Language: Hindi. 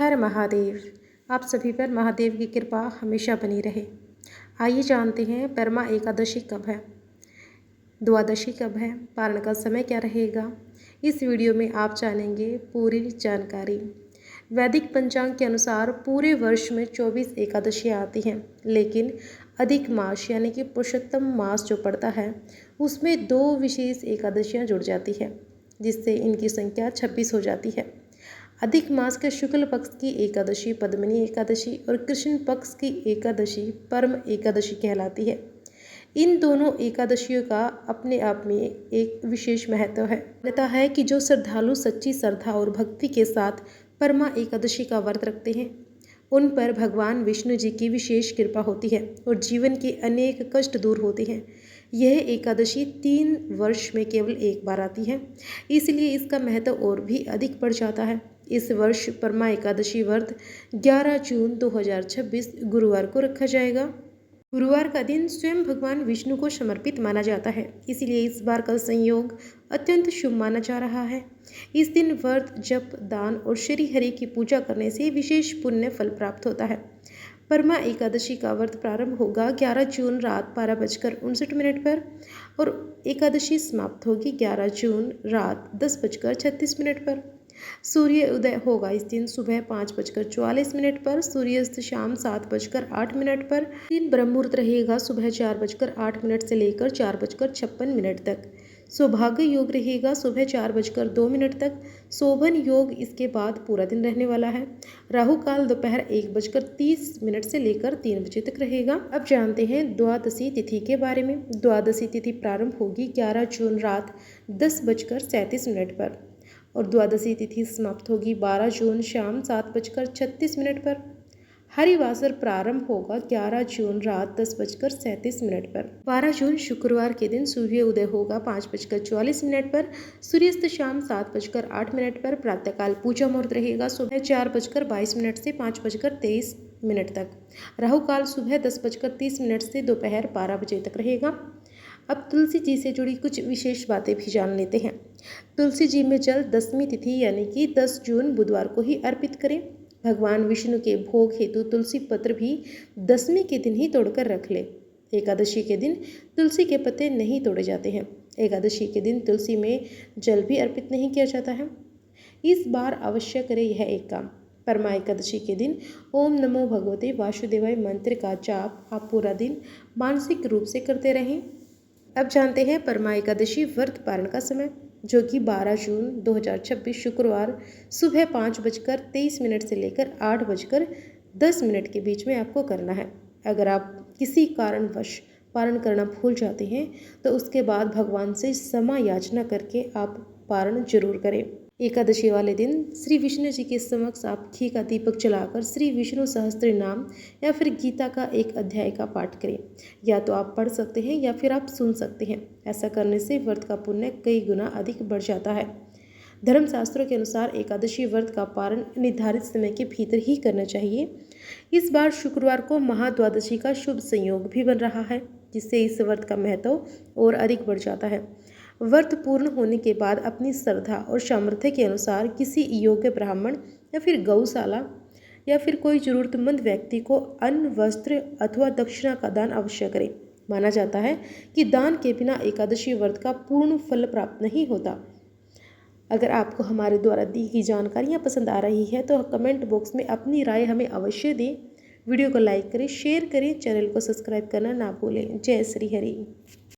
हर महादेव। आप सभी पर महादेव की कृपा हमेशा बनी रहे। आइए जानते हैं परमा एकादशी कब है, द्वादशी कब है, पारण का समय क्या रहेगा। इस वीडियो में आप जानेंगे पूरी जानकारी। वैदिक पंचांग के अनुसार पूरे वर्ष में 24 एकादशियाँ आती हैं, लेकिन अधिक मास यानी कि पुरुषोत्तम मास जो पड़ता है उसमें 2 विशेष एकादशियाँ जुड़ जाती है, जिससे इनकी संख्या 26 हो जाती है। अधिक मास के शुक्ल पक्ष की एकादशी पद्मिनी एकादशी और कृष्ण पक्ष की एकादशी परम एकादशी कहलाती है। इन दोनों एकादशियों का अपने आप में एक विशेष महत्व है। मान्यता है कि जो श्रद्धालु सच्ची श्रद्धा और भक्ति के साथ परमा एकादशी का व्रत रखते हैं उन पर भगवान विष्णु जी की विशेष कृपा होती है और जीवन के अनेक कष्ट दूर होते हैं। यह एकादशी 3 वर्ष में केवल एक बार आती है, इसलिए इसका महत्व और भी अधिक बढ़ जाता है। इस वर्ष परमा एकादशी व्रत 11 जून 2026 गुरुवार को रखा जाएगा। गुरुवार का दिन स्वयं भगवान विष्णु को समर्पित माना जाता है, इसलिए इस बार का संयोग अत्यंत शुभ माना जा रहा है। इस दिन व्रत, जप, दान और श्री हरि की पूजा करने से विशेष पुण्य फल प्राप्त होता है। परमा एकादशी का व्रत प्रारंभ होगा 11 जून रात 12:59 पर और एकादशी समाप्त होगी 11 जून रात 10:36 पर। सूर्य उदय होगा इस दिन सुबह 5:44 पर, सूर्यास्त शाम 7:08 पर। दिन ब्रह्म मुहूर्त रहेगा सुबह 4:08 से लेकर 4:56 तक। सौभाग्य योग रहेगा सुबह 4:02 तक। शोभन योग इसके बाद पूरा दिन रहने वाला है। राहु काल दोपहर 1:30 से लेकर 3 बजे तक रहेगा। अब जानते हैं द्वादशी तिथि के बारे में। द्वादशी तिथि प्रारंभ होगी 11 जून रात 10:37 पर और द्वादशी तिथि समाप्त होगी 12 जून शाम 7:36 पर। हरिवासर प्रारंभ होगा 11 जून रात 10:37 पर। 12 जून शुक्रवार के दिन सूर्य उदय होगा 5:44 पर, सूर्यास्त शाम 7:08 पर। प्रातःकाल पूजा मुहूर्त रहेगा सुबह 4:22 से 5:23 तक। राहु काल सुबह 10:30 से दोपहर 12 बजे तक रहेगा। अब तुलसी जी से जुड़ी कुछ विशेष बातें भी जान लेते हैं। तुलसी जी में जल दसवीं तिथि यानी कि 10 जून बुधवार को ही अर्पित करें। भगवान विष्णु के भोग हेतु तुलसी पत्र भी 10वीं के दिन ही तोड़कर रख ले। एकादशी के दिन तुलसी के पत्ते नहीं तोड़े जाते हैं। एकादशी के दिन तुलसी में जल भी अर्पित नहीं किया जाता है। इस बार अवश्य करें यह एक काम। परमा एकादशी के दिन ओम नमो भगवते वासुदेवाय मंत्र का जाप आप पूरा दिन मानसिक रूप से करते रहें। अब जानते हैं परमा एकादशी व्रत पारण का समय, जो कि 12 जून 2026 शुक्रवार सुबह 5:23 से लेकर 8:10 के बीच में आपको करना है। अगर आप किसी कारणवश पारण करना भूल जाते हैं तो उसके बाद भगवान से क्षमा याचना करके आप पारण जरूर करें। एकादशी वाले दिन श्री विष्णु जी के समक्ष आप घी का दीपक जलाकर श्री विष्णु सहस्त्र नाम या फिर गीता का एक अध्याय का पाठ करें। या तो आप पढ़ सकते हैं या फिर आप सुन सकते हैं। ऐसा करने से व्रत का पुण्य कई गुना अधिक बढ़ जाता है। धर्मशास्त्रों के अनुसार एकादशी व्रत का पारण निर्धारित समय के भीतर ही करना चाहिए। इस बार शुक्रवार को महाद्वादशी का शुभ संयोग भी बन रहा है, जिससे इस व्रत का महत्व और अधिक बढ़ जाता है। व्रत पूर्ण होने के बाद अपनी श्रद्धा और सामर्थ्य के अनुसार किसी योग्य ब्राह्मण या फिर गौशाला या फिर कोई जरूरतमंद व्यक्ति को अन्न, वस्त्र अथवा दक्षिणा का दान अवश्य करें। माना जाता है कि दान के बिना एकादशी व्रत का पूर्ण फल प्राप्त नहीं होता। अगर आपको हमारे द्वारा दी गई जानकारियाँ पसंद आ रही है तो कमेंट बॉक्स में अपनी राय हमें अवश्य दें। वीडियो को लाइक करें, शेयर करें, चैनल को सब्सक्राइब करना ना भूलें। जय श्री हरि।